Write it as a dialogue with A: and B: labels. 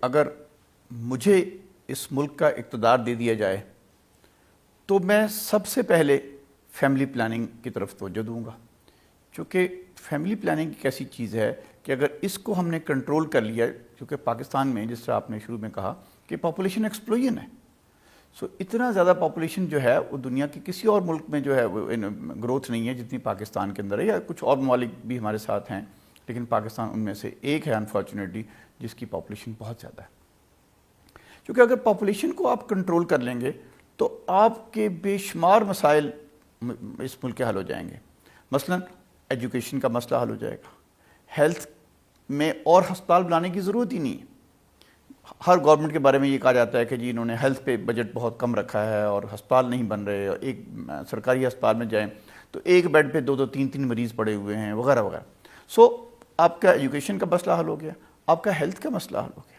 A: اگر مجھے اس ملک کا اقتدار دے دیا جائے تو میں سب سے پہلے فیملی پلاننگ کی طرف توجہ دوں گا، چونکہ فیملی پلاننگ ایک ایسی چیز ہے کہ اگر اس کو ہم نے کنٹرول کر لیا، کیونکہ پاکستان میں جس طرح آپ نے شروع میں کہا کہ پاپولیشن ایکسپلوژن ہے، اتنا زیادہ پاپولیشن جو ہے وہ دنیا کے کسی اور ملک میں جو ہے وہ گروتھ نہیں ہے جتنی پاکستان کے اندر ہے، یا کچھ اور ممالک بھی ہمارے ساتھ ہیں لیکن پاکستان ان میں سے ایک ہے انفارچونیٹلی جس کی پاپولیشن بہت زیادہ ہے۔ کیونکہ اگر پاپولیشن کو آپ کنٹرول کر لیں گے تو آپ کے بے شمار مسائل اس ملک کے حل ہو جائیں گے۔ مثلا ایجوکیشن کا مسئلہ حل ہو جائے گا، ہیلتھ میں اور ہسپتال بنانے کی ضرورت ہی نہیں ہے۔ ہر گورنمنٹ کے بارے میں یہ کہا جاتا ہے کہ جی انہوں نے ہیلتھ پہ بجٹ بہت کم رکھا ہے اور ہسپتال نہیں بن رہے، ایک سرکاری ہسپتال میں جائیں تو ایک بیڈ پہ 2 3 مریض پڑے ہوئے ہیں وغیرہ وغیرہ۔ آپ کا ایجوکیشن کا مسئلہ حل ہو گیا، آپ کا ہیلتھ کا مسئلہ حل ہو گیا۔